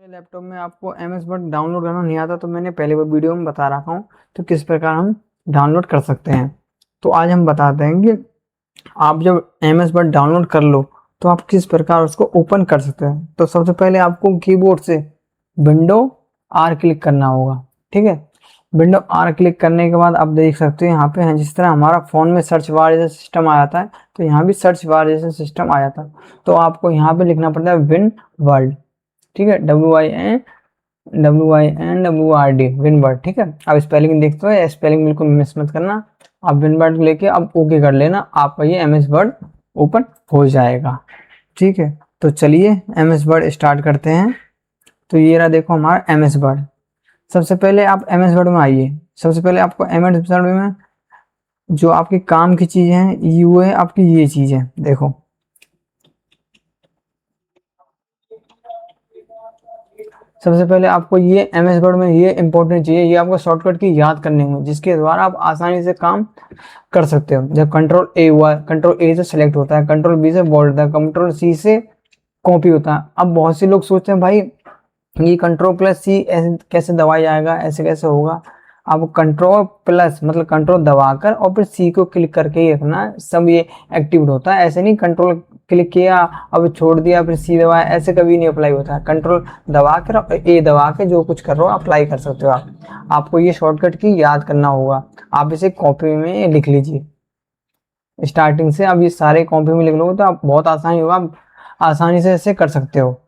Laptop में आपको MS word download करना नहीं आता तो मैंने पहले वो वीडियो में बता रखा हूँ तो किस प्रकार हम डाउनलोड कर सकते हैं। तो आज हम बताते हैं कि आप जब एमएस वर्ड डाउनलोड कर लो तो आप किस प्रकार उसको ओपन कर सकते हैं। तो सबसे पहले आपको कीबोर्ड से विंडो आर क्लिक करना होगा। ठीक है, विंडो आर क्लिक करने के बाद आप देख सकते हैं यहाँ पे हैं, जिस तरह हमारा फ़ोन में सर्च बार जैसा सिस्टम आ जाता है तो यहाँ भी सर्च बार जैसा सिस्टम आ जाता है। तो आपको यहाँ पे लिखना पड़ता है विन वर्ल्ड। ठीक है, WINWRD विनवर्ड। ठीक है, आप स्पेलिंग देखते हो, स्पेलिंग बिल्कुल मिस मत करना। आप विनवर्ड लेके अब ओके कर लेना, आपका ये एमएस वर्ड ओपन हो जाएगा। ठीक है, तो चलिए एमएस वर्ड स्टार्ट करते हैं। तो ये रहा, देखो हमारा एमएस वर्ड। सबसे पहले आप एमएस वर्ड में आइए। सबसे पहले आपको एमएस वर्ड में जो आपके काम की चीज़ है वो है आपकी ये चीज़ है। देखो सबसे पहले आपको ये एमएस वर्ड में ये इंपॉर्टेंट चीज़ है, ये आपको शॉर्टकट की याद करनी होगी जिसके द्वारा आप आसानी से काम कर सकते हो। जब कंट्रोल ए हुआ, कंट्रोल ए से सेलेक्ट होता है, कंट्रोल बी से बोल्ड होता है, कंट्रोल सी से कॉपी होता है। अब बहुत से लोग सोचते हैं भाई ये कंट्रोल प्लस सी कैसे दबाया जाएगा, ऐसे कैसे होगा। अब कंट्रोल प्लस मतलब कंट्रोल दबाकर और फिर सी को क्लिक करके ही रखना, सब ये एक्टिवेट होता है। ऐसे नहीं कंट्रोल क्लिक किया अब छोड़ दिया फिर सी दबाया, ऐसे कभी नहीं अप्लाई होता है। कंट्रोल दबा कर और ए दबा के जो कुछ कर रहे हो अप्लाई कर सकते हो आप। आपको ये शॉर्टकट की याद करना होगा। आप इसे कॉपी में लिख लीजिए स्टार्टिंग से। अब ये सारे कॉपी में लिख लोगे तो आप बहुत आसानी होगा, आप आसानी से इसे कर सकते हो।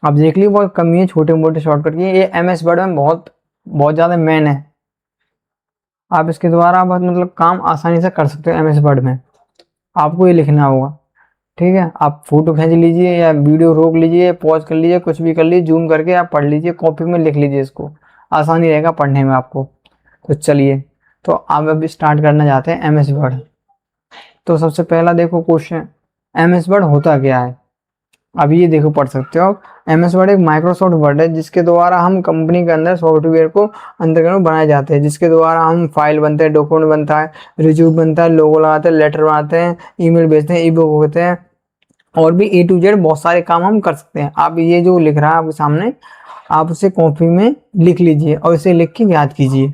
आप देख लीजिए बहुत कमी है छोटे मोटे शॉर्टकट की, ये एमएस वर्ड में बहुत बहुत ज़्यादा मेन है। आप इसके द्वारा बहुत मतलब काम आसानी से कर सकते हो एमएस वर्ड में। आपको ये लिखना होगा। ठीक है, आप फोटो खींच लीजिए या वीडियो रोक लीजिए, पॉज कर लीजिए, कुछ भी कर लीजिए, जूम करके आप पढ़ लीजिए, कॉपी में लिख लीजिए, इसको आसानी रहेगा पढ़ने में आपको। तो चलिए, तो आप अभी स्टार्ट करना चाहते हैं एमएस वर्ड। तो सबसे पहला देखो क्वेश्चन, एमएस वर्ड होता क्या है। अब ये देखो पढ़ सकते हो आप। एमएस वर्ड एक माइक्रोसॉफ्ट वर्ड है जिसके द्वारा हम कंपनी के अंदर सॉफ्टवेयर को अंतर्गत बनाए जाते हैं, जिसके द्वारा हम फाइल बनते हैं, डॉक्यूमेंट बनता है, रिज्यूम बनता है, लोगो लगाते हैं, लेटर बनाते हैं, ईमेल भेजते हैं, ई बुक होते हैं, और भी ए टू जेड बहुत सारे काम हम कर सकते हैं। आप ये जो लिख रहा है आपके सामने, आप उसे कॉपी में लिख लीजिए और इसे लिख के याद कीजिए।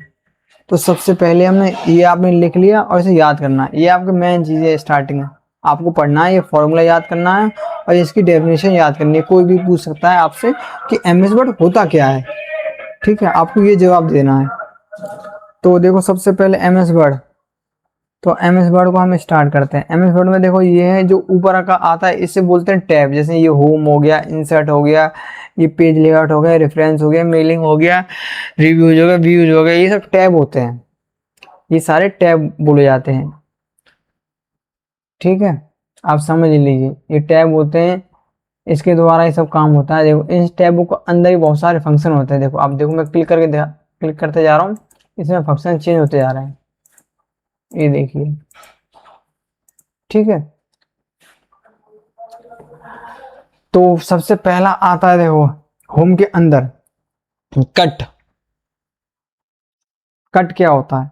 तो सबसे पहले हमने ये आपने लिख लिया और इसे याद करना, ये आपकी मेन चीज़ है। स्टार्टिंग है, आपको पढ़ना है, ये फॉर्मूला याद करना है और इसकी डेफिनेशन याद करनी है। कोई भी पूछ सकता है आपसे कि एमएस वर्ड होता क्या है। ठीक है, आपको ये जवाब देना है। तो देखो सबसे पहले एमएस वर्ड, तो एमएस वर्ड को हम स्टार्ट करते हैं। एमएस वर्ड में देखो ये है जो ऊपर का आता है, इससे बोलते हैं टैब। जैसे ये होम हो गया, इंसर्ट हो गया, ये पेज लेआउट हो गया, रेफरेंस हो गया, मेलिंग हो गया, रिव्यूज हो गया, व्यूज हो गया, ये सब टैब होते हैं। ये सारे टैब बोले जाते हैं। ठीक है, आप समझ लीजिए ये टैब होते हैं, इसके द्वारा ये सब काम होता है। देखो इन टैबों को अंदर ही बहुत सारे फंक्शन होते हैं। देखो आप देखो, मैं क्लिक करते जा रहा हूँ, इसमें फंक्शन चेंज होते जा रहे हैं, ये देखिए। ठीक है, तो सबसे पहला आता है देखो होम के अंदर कट। कट क्या होता है,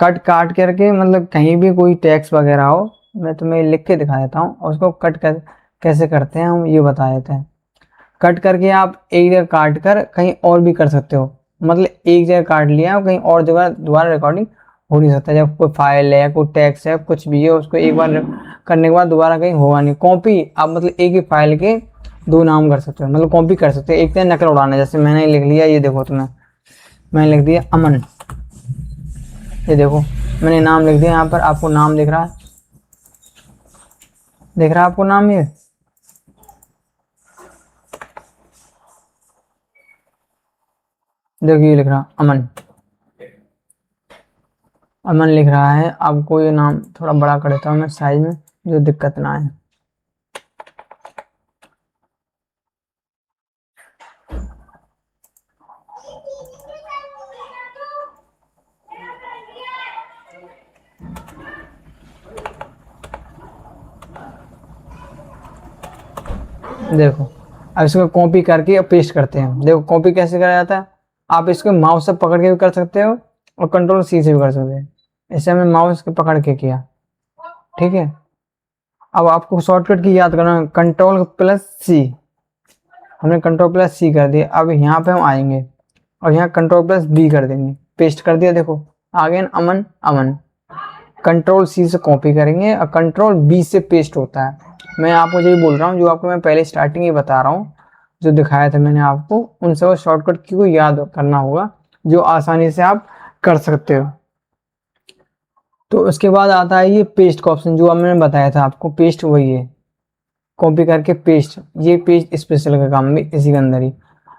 कट काट करके मतलब कहीं भी कोई टैक्स वगैरह हो, मैं तुम्हें लिख के दिखा देता हूँ, उसको कट कैसे करते हैं हम ये बता देते हैं। कट करके आप एक जगह काट कर कहीं और भी कर सकते हो, मतलब एक जगह काट लिया और कहीं और जगह दोबारा रिकॉर्डिंग हो नहीं सकता। जब कोई फाइल है, कोई टेक्स्ट है, कुछ भी है, उसको एक बार करने के बाद दोबारा कहीं होगा नहीं। कॉपी आप मतलब एक ही फाइल के दो नाम कर सकते हो, मतलब कॉपी कर सकते हो। एक तो नकल उड़ाना, जैसे मैंने लिख लिया, ये देखो तुम्हें मैंने लिख दिया अमन, ये देखो मैंने नाम लिख दिया। यहाँ पर आपको नाम दिख रहा है, दिख रहा है आपको नाम, ये देखिए ये लिख रहा अमन, अमन लिख रहा है। आपको ये नाम थोड़ा बड़ा कर देता हूँ मैं साइज में, जो दिक्कत ना आए। देखो अब इसको कॉपी करके पेस्ट करते हैं। देखो कॉपी कैसे करा जाता है, आप इसको माउस से पकड़ के भी कर सकते हो और कंट्रोल सी से भी कर सकते हैं। इसे हमने माउस के पकड़ के किया। ठीक है, अब आपको शॉर्टकट की याद करना, कंट्रोल प्लस सी, हमने कंट्रोल प्लस सी कर दिया। अब यहाँ पे हम आएंगे और यहाँ कंट्रोल प्लस बी कर देंगे, पेस्ट कर दिया। देखो आ गया अमन अमन। कंट्रोल सी से कॉपी करेंगे और कंट्रोल बी से पेस्ट होता है। मैं आपको यही बोल रहा हूँ जो आपको मैं पहले स्टार्टिंग ही बता रहा हूँ, जो दिखाया था मैंने आपको, उन सब शॉर्टकट की को याद करना होगा जो आसानी से आप कर सकते हो। तो उसके बाद आता है ये पेस्ट का ऑप्शन, जो अब मैंने बताया था आपको, पेस्ट वही है, कॉपी करके पेस्ट। ये पेस्ट स्पेशल का काम भी इसी के अंदर ही।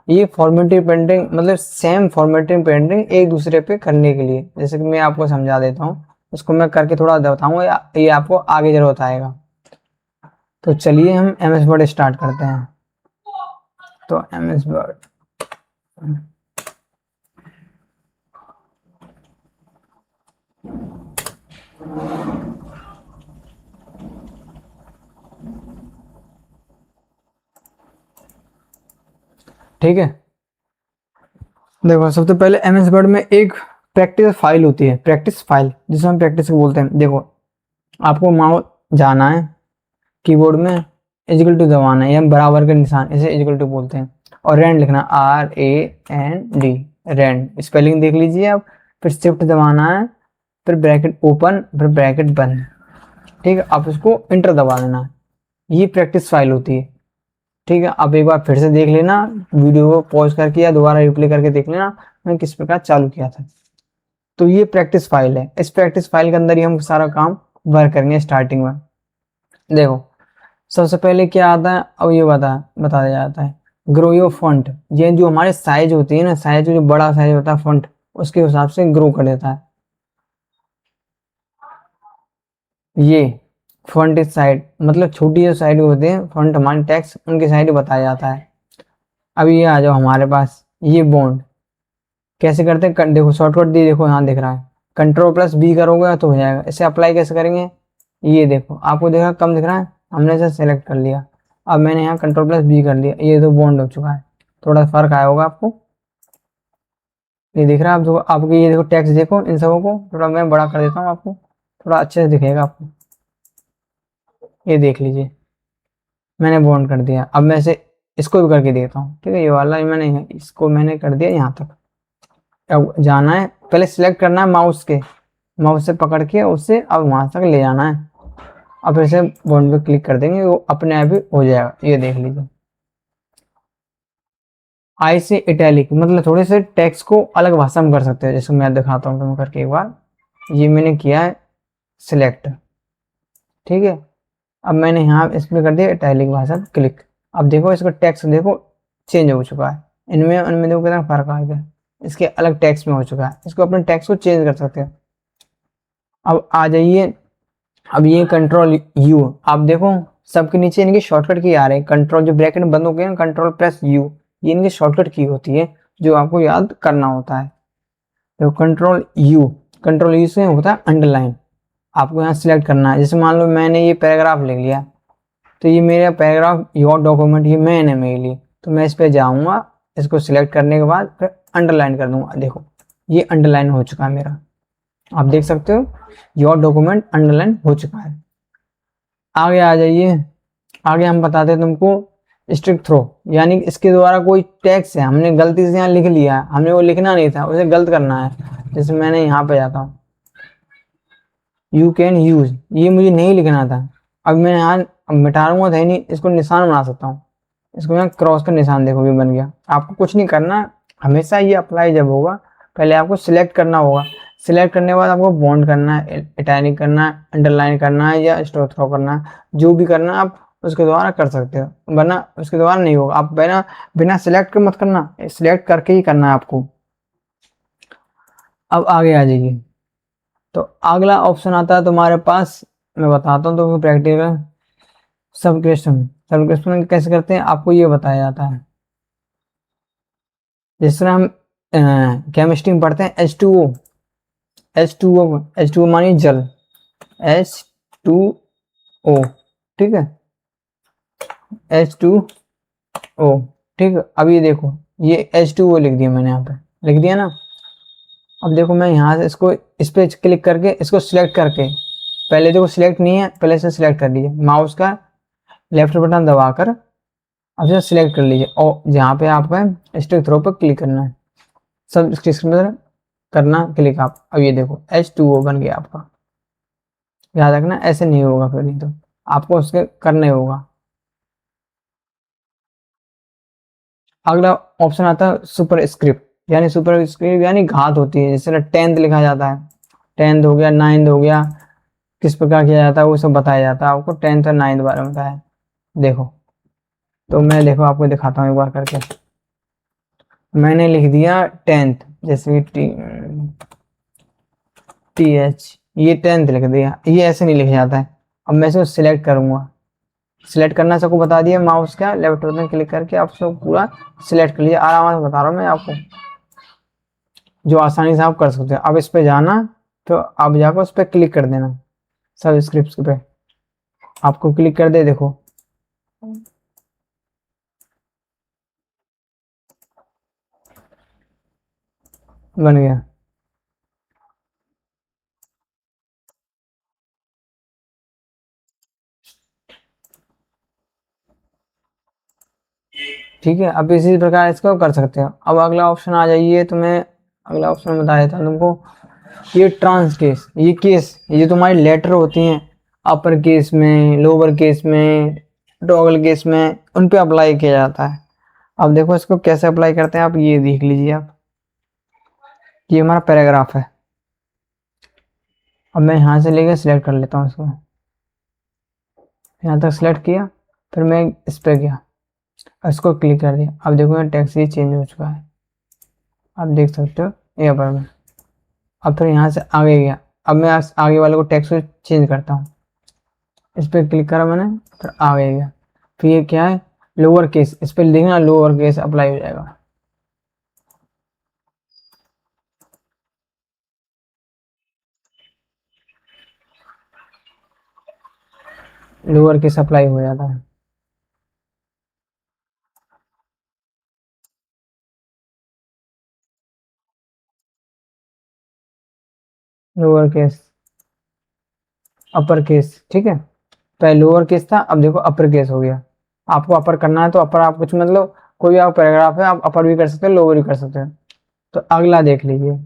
ये फॉर्मेटिव पेंटिंग मतलब सेम फॉर्मेटिव पेंटिंग एक दूसरे पे करने के लिए, जैसे कि मैं आपको समझा देता हूँ, उसको मैं करके थोड़ा बताऊंगा, ये आपको आगे जरूरत आएगा। तो चलिए हम एम एस वर्ड स्टार्ट करते हैं। तो एम एस वर्ड, ठीक है। देखो सबसे पहले एम एस वर्ड में एक प्रैक्टिस फाइल होती है, प्रैक्टिस फाइल जिसे हम प्रैक्टिस बोलते हैं। देखो आपको माउस जाना है, कीबोर्ड में इक्वल टू दबाना है या बराबर का निशान, इसे इक्वल टू बोलते हैं, और रैंड लिखना, RAND, रैंड स्पेलिंग देख लीजिए आप। फिर शिफ्ट दबाना है, फिर ब्रैकेट ओपन, फिर ब्रैकेट बंद, ठीक है। आप इसको इंटर दबा देना है। ये प्रैक्टिस फाइल होती है, ठीक है। आप एक बार फिर से देख लेना, वीडियो को पॉज करके या दोबारा रिप्ले करके देख लेना मैंने किस प्रकार चालू किया था। तो ये प्रैक्टिस फाइल है, इस प्रैक्टिस फाइल के अंदर ही हम सारा काम वर्क करेंगे स्टार्टिंग में। देखो सबसे पहले क्या आता है, अब ये बताया जाता है ग्रो योर फॉन्ट। ये जो हमारे साइज होती है ना, साइज जो बड़ा साइज होता है फॉन्ट, उसके हिसाब से ग्रो कर देता है। ये फॉन्ट इस साइड मतलब छोटी जो साइड होती है फॉन्ट हमारे टेक्स्ट, उनकी साइड बताया जाता है। अब ये आ जाओ हमारे पास, ये बॉन्ड कैसे करते हैं, देखो शॉर्टकट दी, देखो यहाँ दिख रहा है, कंट्रोल प्लस बी करोगे तो हो जाएगा। इसे अप्लाई कैसे करेंगे, ये देखो आपको दिख रहा है, कम दिख रहा है, हमने इसे सेलेक्ट कर लिया। अब मैंने यहाँ कंट्रोल प्लस बी कर लिया, ये तो बॉन्ड हो चुका है। थोड़ा फर्क आया होगा आपको, ये दिख रहा है। आप जो आपके ये देखो टेक्स्ट देखो, इन सबों को थोड़ा मैं बड़ा कर देता हूँ, आपको थोड़ा अच्छे से दिखेगा आपको। ये देख लीजिए मैंने बॉन्ड कर दिया। अब मैं इसे इसको भी करके देता हूँ, ठीक है। ये वाला मैंने इसको मैंने कर दिया यहाँ तक। अब जाना है, पहले सिलेक्ट करना है माउस के, माउस से पकड़ के उससे अब वहां तक ले जाना है। अब इसे बॉन्ड पे क्लिक कर देंगे, वो अपने आप ही हो जाएगा। ये देख लीजिए, आई से इटैलिक मतलब थोड़े से टेक्स्ट को अलग भाषा में कर सकते हो, जैसे मैं दिखाता हूँ तुम्हें करके एक बार। ये मैंने किया है सिलेक्ट, ठीक है। अब मैंने यहाँ इसमें कर दिया इटैलिक भाषा क्लिक। अब देखो इसका टेक्स्ट देखो चेंज हो चुका है, इनमें उनमें देखो कितना फर्क आ गया, इसके अलग टेक्स्ट में हो चुका है। इसको अपने टेक्स्ट को चेंज कर सकते हो। अब आ जाइए, अब ये कंट्रोल यू, आप देखो सबके नीचे इनके शॉर्टकट की आ रहे हैं। कंट्रोल जो ब्रैकेट बंद हो गए ना, कंट्रोल प्लस यू, ये इनकी शॉर्टकट की होती है जो आपको याद करना होता है। तो कंट्रोल यू से होता है अंडरलाइन। आपको यहाँ सिलेक्ट करना है, जैसे मान लो मैंने ये पैराग्राफ लिख लिया, तो ये मेरा पैराग्राफ योर डॉक्यूमेंट ये मैंने मेरे लिए, तो मैं इस पर जाऊँगा, इसको सिलेक्ट करने के बाद फिर अंडरलाइन कर दूंगा। देखो ये अंडरलाइन हो चुका है मेरा, आप देख सकते हो योर डॉक्यूमेंट अंडरलाइन हो चुका है। आगे आ जाइए, आगे हम बताते हैं तुमको स्ट्रिक थ्रो, यानी इसके द्वारा कोई टेक्स्ट है हमने गलती से यहाँ लिख लिया, हमने वो लिखना नहीं था, उसे गलत करना है। जैसे मैंने यहाँ पे जाता हूँ, यू कैन यूज, ये मुझे नहीं लिखना था, अब मैं यहाँ मिटा दूंगा था नहीं, इसको निशान बना सकता हूँ। इसको यहाँ क्रॉस का निशान देखो ये बन गया। आपको कुछ नहीं करना, हमेशा ये अप्लाई जब होगा पहले आपको सिलेक्ट करना होगा, सिलेक्ट करने के बाद आपको बॉन्ड करना है, इटैलिक करना है, अंडरलाइन करना है या स्ट्रोक थ्रो करना है, जो भी करना है आप उसके द्वारा कर सकते हो, वरना उसके द्वारा नहीं होगा। आप बिना बिना सिलेक्ट कर मत करना, सिलेक्ट करके ही करना है आपको। अब आगे आ जाइए, तो अगला ऑप्शन आता है तुम्हारे पास, मैं बताता हूँ तो प्रैक्टिकल सबक्वेशन। सबक्वेशन कैसे करते हैं आपको ये बताया जाता है। जिस तरह हम केमिस्ट्री में पढ़ते हैं H2O, H2O मानिए जल, H2O, ठीक है, H2O, ठीक है। अब ये देखो ये H2O लिख दिया मैंने, यहाँ पे लिख दिया ना। अब देखो मैं यहाँ से इसको इस पे क्लिक करके इसको सिलेक्ट करके, पहले देखो सिलेक्ट नहीं है, पहले से सिलेक्ट कर लीजिए, माउस का लेफ्ट बटन दबाकर अब इसे सिलेक्ट कर लीजिए और जहाँ पे आपका स्टिक थ्रो पर क्लिक करना है, सब स्टिक में करना क्लिक आप। अब ये देखो H2O बन गया आपका। याद रखना ऐसे नहीं होगा, फिर नहीं तो आपको उसके करने होगा। अगला ऑप्शन आता है सुपर स्क्रिप्ट, यानी सुपर स्क्रिप्ट यानी घात होती है, जैसे 10th लिखा जाता है, 10th हो गया, 9th हो गया, किस प्रकार किया जाता है वो सब बताया जाता है आपको 10th और 9th बारे में बताया। देखो तो मैं देखो आपको दिखाता हूँ एक बार करके। मैंने लिख दिया 10th, जैसे कि TH, ये 10th लिख दिया, ये ऐसे नहीं लिखा जाता है। अब मैं इसे सिलेक्ट करूंगा, सिलेक्ट करना सबको बता दिया, माउस का लेफ्ट बटन क्लिक करके आप सब पूरा सिलेक्ट कर लीजिए। आराम से बता रहा हूँ मैं आपको, जो आसानी से आप कर सकते हो। अब इस पे जाना, तो अब जाकर उस पर क्लिक कर देना, सब स्क्रिप्ट पे आपको क्लिक कर दे, देखो बन गया। ठीक है, अब इसी प्रकार इसको कर सकते हो। अब अगला ऑप्शन आ जाइए, तो मैं अगला ऑप्शन बता देता हूँ तुमको। ये ट्रांस केस, ये केस, ये तुम्हारी लेटर होती हैं, अपर केस में, लोअर केस में, डॉगल केस में, उन पे अप्लाई किया जाता है। अब देखो इसको कैसे अप्लाई करते हैं, आप ये देख लीजिए। आप ये हमारा पैराग्राफ है। अब मैं यहाँ से लेकर सिलेक्ट कर लेता हूँ इसको, यहाँ तक सिलेक्ट किया, फिर मैं इस पर गया, इसको क्लिक कर दिया। अब देखो यहाँ टेक्स्ट ये चेंज हो चुका है, आप देख सकते हो यहाँ पर मैं। अब फिर यहाँ से आगे गया, अब मैं आगे वाले को टेक्स्ट को चेंज करता हूँ, इस पर क्लिक करा मैंने, फिर आगे गया। फिर ये क्या है, लोअर केस, इस पर लिखना लोअर केस अप्लाई हो जाएगा। लोअर केस अप्लाई हो जाता है। लोअर केस, अपर केस, ठीक है, पहले लोअर केस था, अब देखो अपर केस हो गया। आपको अपर करना है तो अपर, आप कुछ मतलब कोई आप पैराग्राफ है, आप अपर भी कर सकते हो, लोअर भी कर सकते हो। तो अगला देख लीजिए,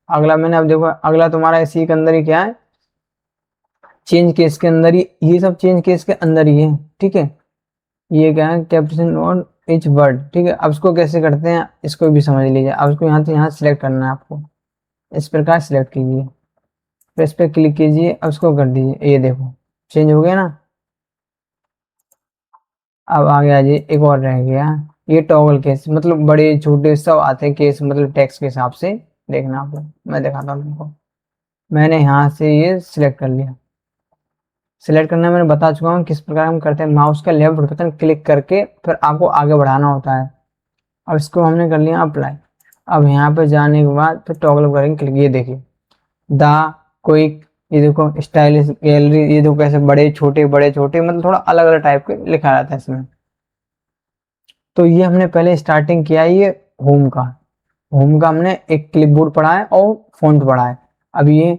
अगला मैंने, अब देखो अगला तुम्हारा इसी के अंदर ही क्या है, चेंज केस के अंदर ही, ये सब चेंज केस के अंदर ही है, ठीक है। ये क्या है, कैप्शन ऑन इच वर्ड, ठीक है। अब इसको कैसे करते हैं, इसको भी समझ लीजिए। अब इसको यहाँ से यहाँ सिलेक्ट करना है आपको, इस प्रकार सिलेक्ट कीजिए, फिर इस पर क्लिक कीजिए, अब इसको कर दीजिए, ये देखो चेंज हो गया ना। अब आगे आ जाइए, एक और रह गया, ये टॉगल केस, मतलब बड़े छोटे सब आते हैं केस, मतलब टेक्स्ट के हिसाब से देखना आप लोग, मैं दिखाता हूँ तुमको। मैंने यहाँ से ये सिलेक्ट कर लिया, सिलेक्ट करना मैंने बता चुका हूँ किस प्रकार हम करते हैं। माउस का लेफ्ट बटन क्लिक करके फिर आपको आगे बढ़ाना होता है। अब इसको हमने कर लिया अप्लाई। अब यहाँ पे जाने के बाद फिर टॉगल करेंगे क्लिक, ये देखिए द क्विक, ये देखो स्टाइलिश गैलरी, ये देखो कैसे बड़े छोटे मतलब थोड़ा अलग अलग टाइप के लिखा रहता है इसमें। तो ये हमने पहले स्टार्टिंग किया है, ये होम का, होम का हमने एक क्लिपबोर्ड पढ़ा है और फॉन्ट पढ़ा है। अब ये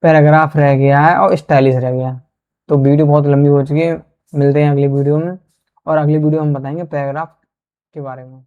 पैराग्राफ रह गया है और स्टाइलिश रह गया है। तो वीडियो बहुत लंबी हो चुकी है, मिलते हैं अगली वीडियो में, और अगली वीडियो हम बताएंगे पैराग्राफ के बारे में।